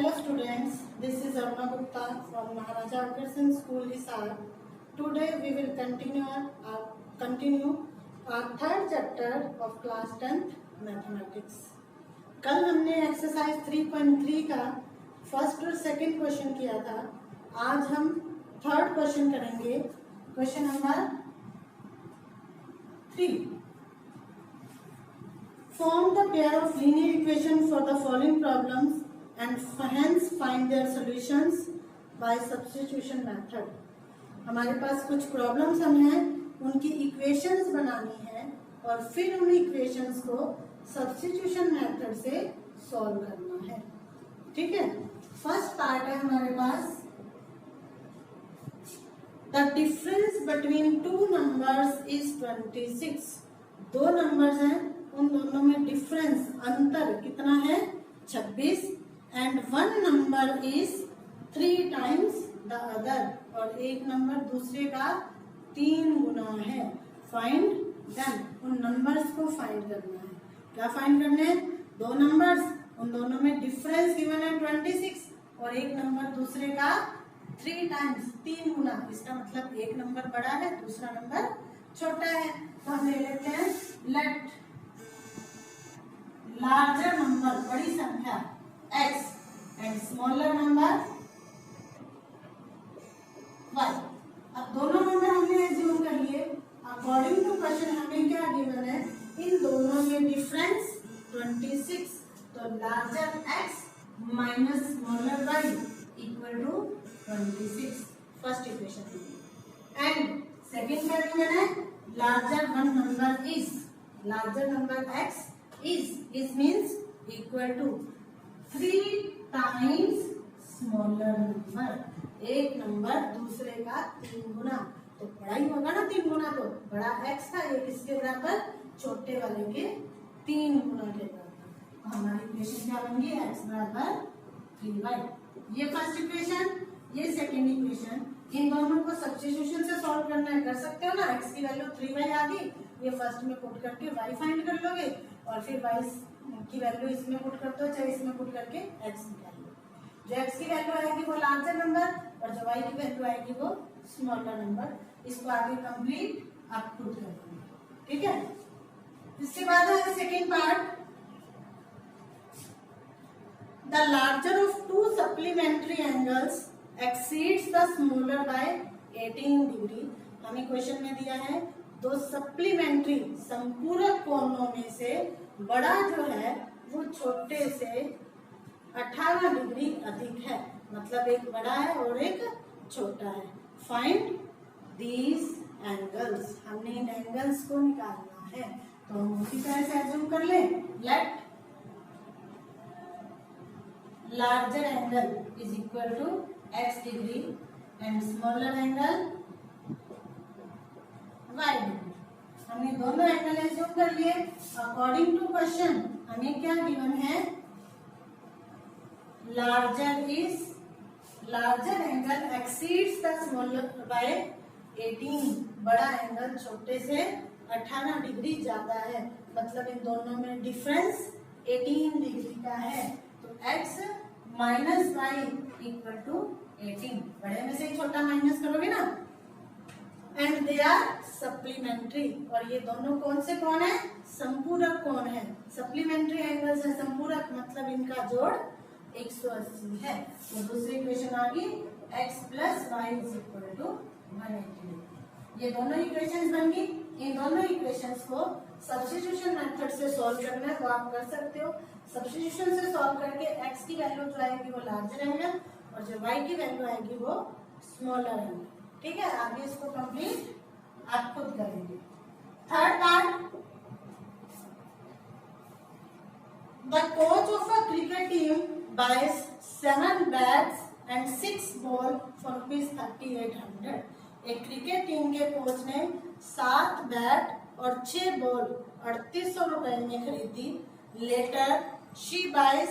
Hello students, this is Aruna Gupta from Maharaja Agarsen School, Hisar. Today we will continue our third chapter of class 10th Mathematics. कल हमने exercise 3.3 का first और second question किया था. आज हम third question करेंगे. Question number 3. Form the pair of linear equations for the following problems and hence find their solutions by substitution method. हमारे पास कुछ प्रॉब्लम्स हम हैं, उनकी इक्वेशंस बनानी है और फिर उन इक्वेशंस को सब्स्टिट्यूशन मेथड से सॉल्व करना है. ठीक है. फर्स्ट पार्ट है हमारे पास the difference between two numbers is 26. दो नंबर्स हैं, उन दोनों में डिफरेंस अंतर कितना है 26 and one number is 3 times the other और एक नंबर दूसरे का 3 गुना है. Find then. उन नंबर्स को फाइंड करना है. क्या फाइंड करने हैं? दो नंबर्स, उन दोनों में डिफरेंस गिवन है 26 और एक नंबर दूसरे का 3 टाइम्स 3 गुना. इसका मतलब एक नंबर बड़ा है, दूसरा नंबर छोटा है. तो हम ले लेते हैं लेट लार्जर नंबर बड़ी संख्या x and smaller number y. अब दोनों नंबर हमने एज्यूम कर लिए. अकॉर्डिंग टू क्वेश्चन हमें क्या गिवन है? इन दोनों में डिफरेंस 26. तो larger x minus smaller y equal to 26. First equation. And second क्या गिवन है? Larger one number is, larger number x is means equal to 3 times smaller number. एक नंबर दूसरे का 3 गुना. तो बड़ा ही होगा ना 3 गुना. तो बड़ा x था, एक इसके बराबर, छोटे वाले के 3 गुना के बराबर. हमारी इक्वेशन क्या बन गई? x बराबर 3y. ये फर्स्ट इक्वेशन, ये सेकेंड इक्वेशन. इन दोनों को सब्स्टिट्यूशन से सॉल्व करना है, कर सकते हो ना. x की वैल्यू 3y आ गई, ये फर्स्ट में पुट करके y फाइंड कर लोगे और फिर y की वैल्यू इसमें पुट करते हो, चाहे इसमें पुट करके x निकाल लो. जो x की वैल्यू आएगी वो लार्जर नंबर और जो y की वैल्यू आएगी वो स्मॉलर नंबर. इसको आगे कंप्लीट आप खुद कर लेंगे. ठीक है. इसके बाद है second part. The larger of to supplementary angles exceeds the smaller by 18 degree. हमें क्वेश्चन में दिया है दो सप्लीमेंट्री संपूरक कोणों में से बड़ा जो है वो छोटे से 18 डिग्री अधिक है. मतलब एक बड़ा है और एक छोटा है. Find these angles. हमने इन एंगल्स को निकालना है. तो हम उसी तरह से एज्यूम कर लें. Let larger angle is equal to x degree and smaller angle y degree. हमने दोनों एंगल एज्यूम कर लिए. अकॉर्डिंग टू क्वेश्चन हमें क्या गिवन है? Larger angle exceeds the smaller by 18. बड़ा एंगल छोटे से 18 डिग्री ज्यादा है. मतलब इन दोनों में डिफरेंस 18 डिग्री का है. तो x minus y equal to 18. बड़े में से ही छोटा माइनस करोगे ना. And they are supplementary. और ये दोनों कौन से कोण है? संपूरक कोण है. सप्लीमेंट्री एंगल्स है, संपूरक मतलब इनका जोड़ 180 है. तो दूसरी इक्वेशन आ गई x plus y is equal to 180. ये दोनों इक्वेशंस बन गई. इन दोनों इक्वेशंस को सब्स्टिट्यूशन मेथड से सॉल्व करना है तो आप कर सकते हो. सब्स्टिट्यूशन से सॉल्व करके x की वैल्यू जो आएगी वो लार्जर एंगल और जो y की वैल्यू आएगी वो स्मॉलर एंगल. ठीक है. आगे इसको कंप्लीट आप खुद करेंगे. Third part. The coach of a cricket team buys 7 bats and 6 ball for ₹3800. एक क्रिकेट टीम के कोच ने 7 बैट और 6 बॉल 3800 रुपए में खरीदी. Later she buys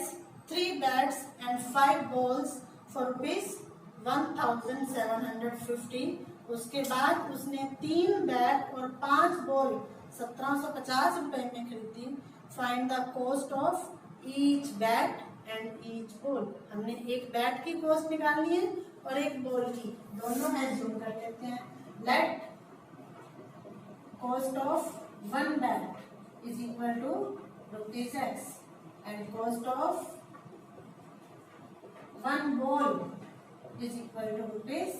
3 bats and 5 balls for ₹1750. उसके बाद उसने 3 बैट और 5 बॉल 1750 रुपए में खरीदी. Find the cost of each bat and each ball. हमने एक बैट की कॉस्ट निकालनी है और एक बॉल की, दोनों एज्यूम कर लेते हैं। Let cost of one bat is equal to ₹X and cost of one ball is equal to ₹1।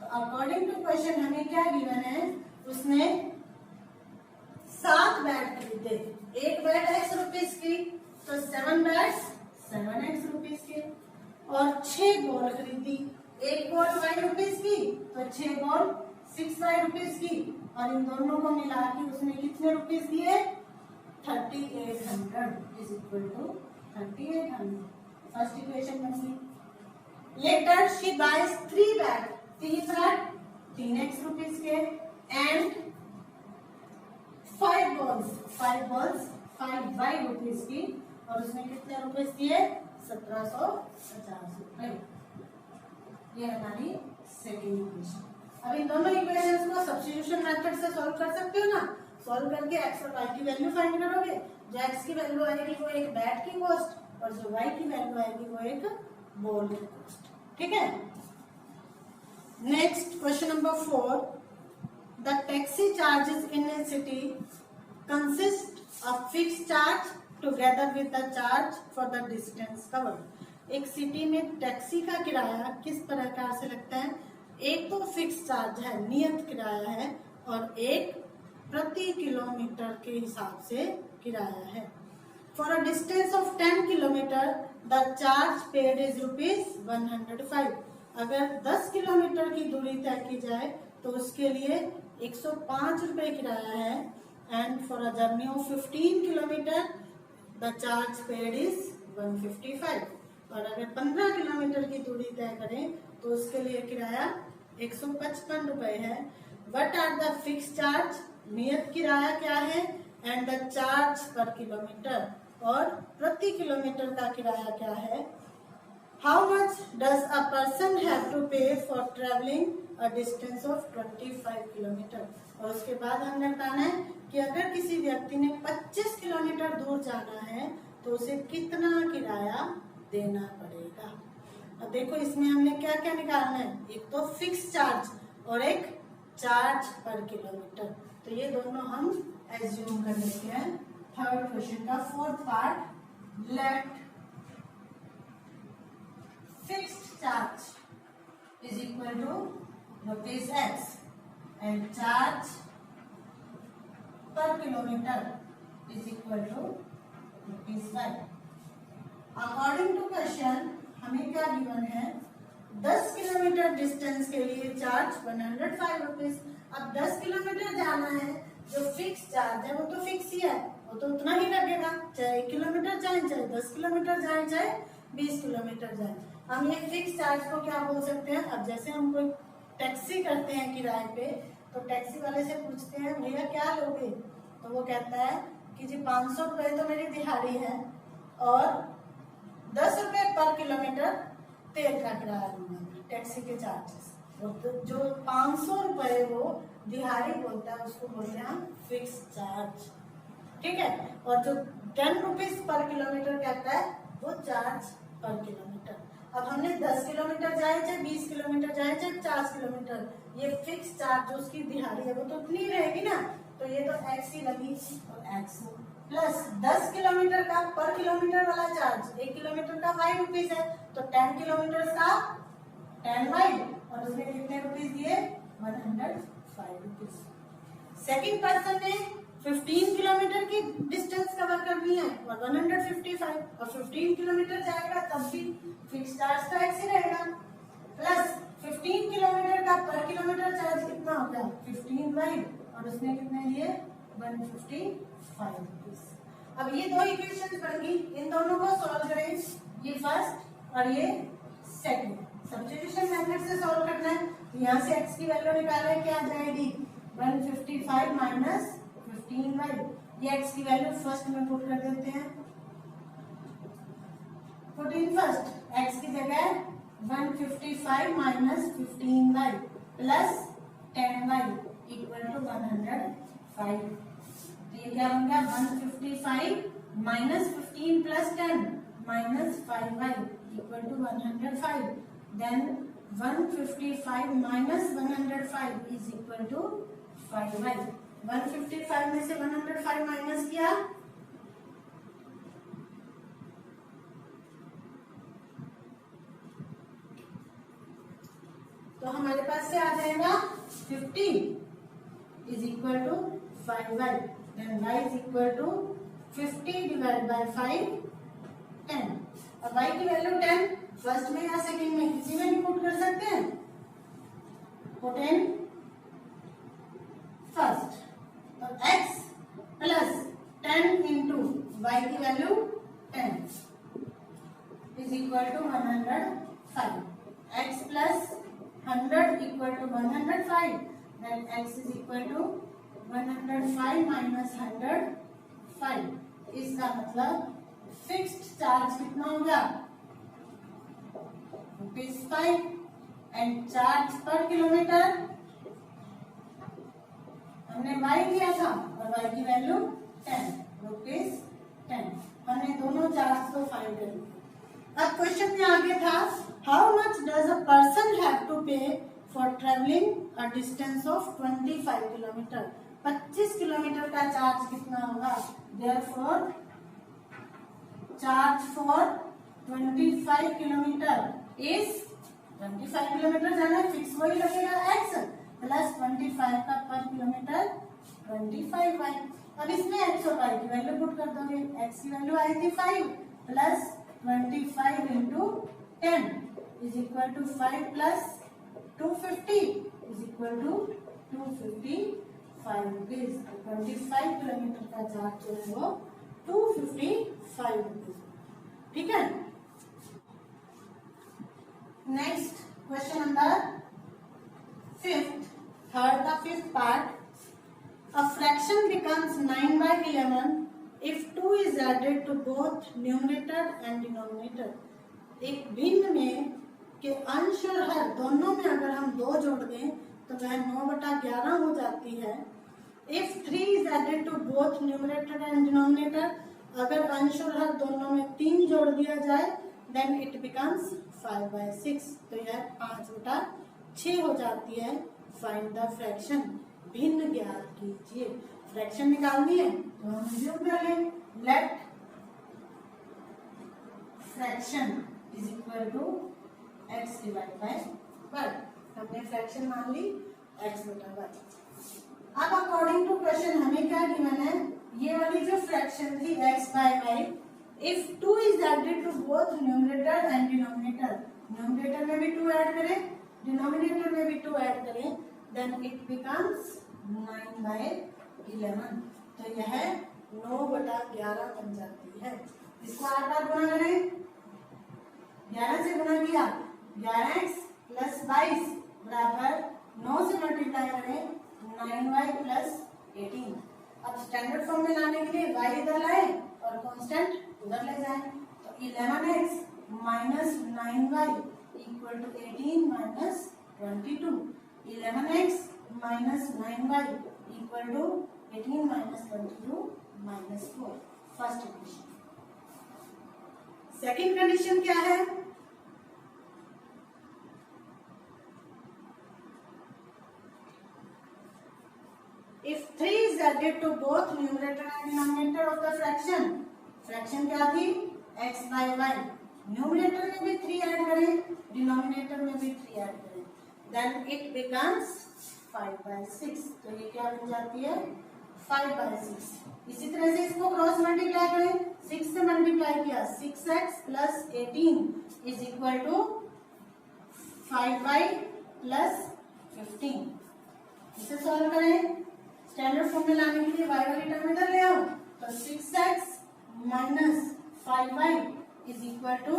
तो अकॉर्डिंग टू क्वेश्चन हमें क्या गिवन है, उसने 7 बैट खरीदे, एक बैट ₹X की, तो 7 बैट्स 7X की, और 6 बॉल खरीदी, एक बॉल ₹5 की, तो 6 बॉल ₹6 की, और इन दोनों को मिला के उसने कितने रुपीस दिए, 3800 is equal to 3800। First equation बन गई। Later she buys 3 bat, 3 bat 3X के, एंड 5 बॉल्स 5Y की, और उसने कितने रुपए दिए, 1750 रुपए। ये हमारी सेकेंड इक्वेशन। अब इन दोनों इक्वेशंस को सब्स्टिट्यूशन मेथड से सॉल्व कर सकते हो ना। सॉल्व करके x और y की वैल्यू फाइंड करोगे। जो x की वैल्यू आएगी वो एक बैट की कॉस्ट, और जो y की वैल्यू आएगी वो एक बॉल की कॉस्ट। ठीक है। Next question number 4, the taxi charges in A city consist of fixed charge together with the charge for the distance covered. एक सिटी में टैक्सी का किराया किस प्रकार से लगता है, एक तो फिक्स चार्ज है, नियत किराया है, और एक प्रति किलोमीटर के हिसाब से किराया है। For a distance of 10 kilometre the charge paid is ₹105। अगर 10 किलोमीटर की दूरी तय की जाए तो उसके लिए 105 रुपए किराया है, and for a journey of 15 kilometre the charge paid is 155। और अगर 15 किलोमीटर की दूरी तय करें तो उसके लिए किराया 155 रुपए है। What are the fix charge, नियत किराया क्या है, and the charge per kilometre, और प्रति किलोमीटर का किराया क्या है। How much does a person have to pay for travelling a distance of 25 kilometre. और उसके बाद हमने बताना है कि अगर किसी व्यक्ति ने 25 किलोमीटर दूर जाना है तो उसे कितना किराया देना पड़ेगा। अब देखो इसमें हमने क्या क्या निकालना है, एक तो फिक्स चार्ज और एक चार्ज पर किलोमीटर। तो ये दोनों हम एज्यूम कर लेते हैं। थर्ड क्वेश्चन का fourth part, let fixed charge is equal to ₹X and charge per kilometre is equal to ₹5। According to question हमें क्या गिवन है, 10 किलोमीटर डिस्टेंस के लिए चार्ज 105 रुपीज। अब 10 किलोमीटर जाना है, जो फिक्स चार्ज है वो तो फिक्स ही है, वो तो उतना ही लगेगा, चाहे 1 किलोमीटर जाए, चाहे 10 किलोमीटर जाए, चाहे 20 किलोमीटर जाए। हम ये फिक्स चार्ज को क्या बोल सकते हैं, अब जैसे हम कोई टैक्सी करते हैं किराए पे, तो टैक्सी वाले से पूछते हैं भैया क्या लोगे, तो वो कहता है कि जी 500 रुपए तो मेरी दिहाड़ी है और 10 रुपए पर किलोमीटर तेल का किराया दूंगा, टैक्सी के चार्जेस। तो जो 500 रुपए वो दिहाड़ी बोलता है उसको बोलते हैं हम फिक्स चार्ज। ठीक है। और जो 10 रुपीज पर किलोमीटर कहता है वो चार्ज पर किलोमीटर। अब हमने 10 किलोमीटर जाए, चाहे 20 किलोमीटर जाए, चाहे 50 किलोमीटर, ये फिक्स चार्ज जो उसकी दिहाड़ी है वो तो उतनी रहेगी ना, तो ये तो एक्स ही लगी, और एक्स प्लस 10 किलोमीटर का पर किलोमीटर वाला चार्ज, 1 किलोमीटर का 5 रुपीज है, तो 10 किलोमीटर का 10Y, और उसने कितने रुपीज दिए, 105 रुपीज। सेकेंड पर्सन ने 15 किलोमीटर की डिस्टेंस कवर करनी है और 155, और 15 किलोमीटर जाएगा तब भी फिक्स चार्ज तो एक्स ही रहेगा, प्लस 15 किलोमीटर का पर किलोमीटर चार्ज कितना हो गया 15Y, और उसने कितने लिए 155 रुपीज। अब ये दो इक्वेशन बन गई, इन दोनों को सॉल्व करें, ये फर्स्ट और ये सेकंड। सब्स्टिट्यूशन मेथड से सॉल्व करना है, तो यहाँ से x की वैल्यू निकाले, क्या आ जाएगी 155 माइनस 15y। ये x की वैल्यू फर्स्ट में पुट कर देते हैं, पुट इन फर्स्ट, x की जगह 155 minus 15y plus 10y equal to 105। तो ये क्या बन गया 155 minus 15 plus 10 minus 5y equal to 105. Then 155 minus 105 is equal to 5y. 155 में से 105 माइनस किया तो हमारे पास से आ जाएगा 15 is equal to 5y. Then y is equal to 50 divided by 5 10. और y की वैल्यू 10 फर्स्ट में या सेकंड में किसी में भी पुट कर सकते हैं. Put in first. तो x प्लस 10 इंटू y की value 10 is equal to 105. x plus 100 equal to 105. Then x is equal to 105 minus 105. इसका मतलब फिक्स्ड चार्ज कितना होगा ₹5 एंड चार्ज पर किलोमीटर हमने y लिया था और y की वैल्यू 10 ₹10. हमने दोनों चार्ज को फाइंड कर लिया. अब क्वेश्चन में आगे था how much does a person have to pay for travelling a distance of 25 kilometre. 25 kilometre का चार्ज कितना होगा. Therefore charge for 25 kilometre is 25 kilometre जाना है फिक्स वही लगेगा x प्लस 25 का पर किलोमीटर 25y. अब इसमें x और y की वैल्यू पुट कर दोगे. x की वैल्यू आई थी 5 plus 25 into 10 is equal to 5 plus 250 is equal to 255 rupees. 25 kilometre का चार्ज जो है वो 255 रुपीज. ठीक है. Next question number fifth part. A fraction becomes 9 by 11 if 2 is added to both numerator and denominator. एक भिन्न में के अंश और हर दोनों में अगर हम 2 जोड़ दें तो वह 9/11 हो जाती है. If 3 is added to both numerator and denominator, अगर अंश और हर दोनों में 3 जोड़ दिया जाए then it becomes 5/6. तो यह 5/6 हो जाती है. Find the fraction. भिन्न ज्ञात कीजिए. फ्रैक्शन निकालनी है तो हम यूज कर लें. Let fraction is equal to x divide by y. हमने फ्रैक्शन मान ली x/y. अब अकॉर्डिंग टू क्वेश्चन हमें क्या गिवन है. ये वाली जो फ्रैक्शन थी x/y, if 2 is added to both numerator and denominator. Numerator में भी 2 ऐड करें डिनोमिनेटर में भी 2 ऐड करें देन इट बिकम्स 9/11. तो यह 9/11 बन जाती है. इसको 8 बार गुना करें. 11 से गुना किया 11x प्लस 22 बराबर 9 से मल्टीप्लाई करें 9y प्लस 18. अब स्टैंडर्ड फॉर्म में लाने के लिए y इधर लाए और कांस्टेंट उधर ले जाए. तो 11x minus 9y equal to 18 minus 22. 11x minus 9y equal to 18 minus 22 minus 4. First condition. Second condition क्या है. If 3 is added to both numerator and denominator of the fraction. Fraction क्या थी x/y. न्यूमरेटर में भी 3 add करें denominator में भी 3 add करें देन इट बिकम्स 5/6. तो ये क्या बन जाती है 5/6. इसी तरह से इसको क्रॉस मल्टीप्लाई करें. 6 से मल्टीप्लाई किया 6x plus 18 is equal to 5y plus 15. इसे सॉल्व करें. स्टैंडर्ड फॉर्म में लाने के लिए y वाली टर्म इधर ले आओ. तो 6x minus 5y is equal to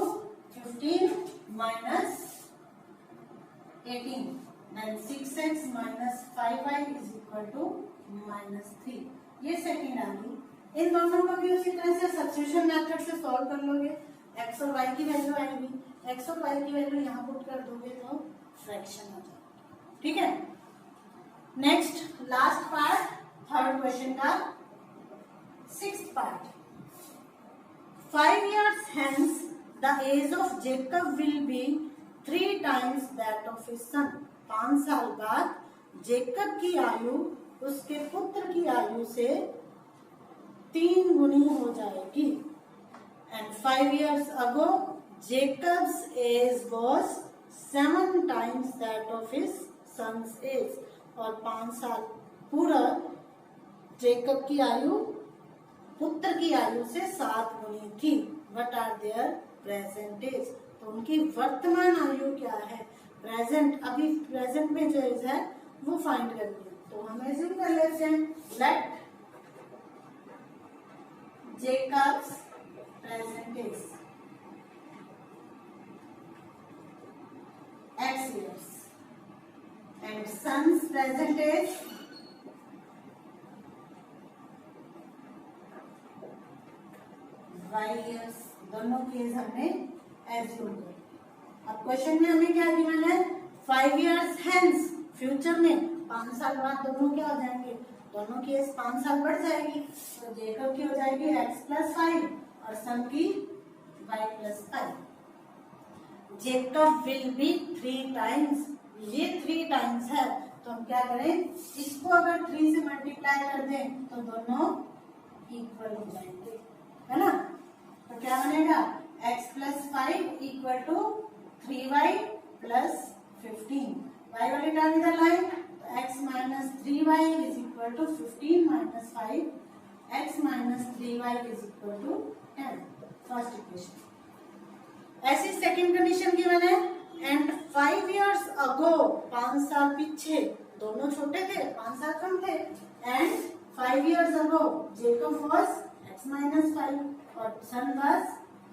15 minus 18. Then 6x minus 5y is equal to -3. ये सेकेंड आ गई. इन दोनों को भी उसी तरह से सब्स्टिट्यूशन मेथड से सॉल्व कर लोगे. x और y की वैल्यू आएगी. x और y की वैल्यू यहाँ पुट कर दोगे तो फ्रैक्शन आ जाएगा. ठीक है. Next last part third question का 6th part. 5 years hence the age of Jacob will be 3 times that of his son. 5 साल बाद जेकब की आयु उसके पुत्र की आयु से 3 गुनी हो जाएगी. And 5 years ago Jacob's age was 7 times that of his son's age. और 5 साल पूरा जेकब की आयु पुत्र की आयु से 7 गुनी थी. What are their present age? तो उनकी वर्तमान आयु क्या है? प्रेजेंट, अभी प्रेजेंट में जो एज है वो फाइंड करनी है. तो हम एज्यूम कर लेते हैं let Jacob's present age x years and son's present age y years. दोनों केस हमने एज्यूम कर. अब क्वेश्चन में हमें क्या गिवन है? 5 years hence, फ्यूचर में 5 साल बाद दोनों क्या हो जाएंगे? दोनों केस 5 साल बढ़ जाएगी. तो जेकब की हो जाएगी x + 5 और सन की y + 5. Jacob will be 3 times. ये 3 टाइम्स है तो हम क्या करें? इसको अगर 3 से मल्टीप्लाई कर दें तो दोनों इक्वल हो जाएंगे, है ना? तो क्या बनेगा? x + 5 = 3y + 15. y वाली टर्म इधर लाए तो x - 3y = 15 - 5. x - 3y = 10. First equation. ऐसी सेकंड कंडीशन गिवन है. एंड 5 years ago, 5 साल पीछे, दोनों छोटे थे, 5 साल कम थे. And 5 years ago Jacob was x - 5 और सन was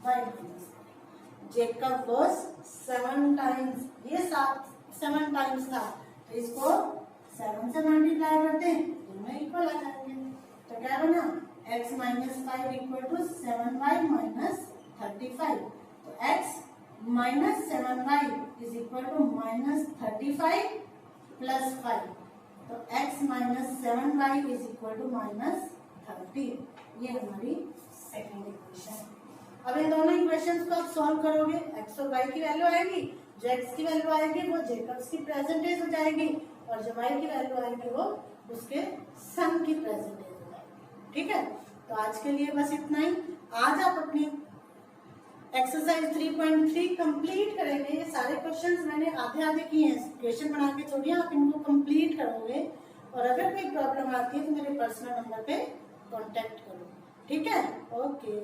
y - 5. Jacob was 7 times, ये 7 टाइम्स था तो इसको 7 से मल्टीप्लाई करते हैं दोनों इक्वल आ जाएंगे. तो क्या बना? x - 5 = 7y - 35. तो x - 7y = -35 + 5. तो x - 7y = -30. ये हमारी सेकंड इक्वेशन है. अब इन दोनों इक्वेशंस को आप सॉल्व करोगे, x और y की वैल्यू आएगी. जो x की वैल्यू आएगी वो जेकब्स की प्रेजेंट एज हो जाएगी और जो y की वैल्यू आएगी वो उसके सन की प्रेजेंट एज हो जाएगी. ठीक है, तो आज के लिए बस इतना ही. आज आप अपनी एक्सरसाइज 3.3 कंप्लीट करेंगे. ये सारे क्वेश्चंस मैंने आधे आधे किए हैं, क्वेश्चन बना के छोड़िए, आप इनको कंप्लीट करोगे. और अगर कोई प्रॉब्लम आती है तो मेरे पर्सनल नंबर पे कांटेक्ट करो. ठीक है, ओके.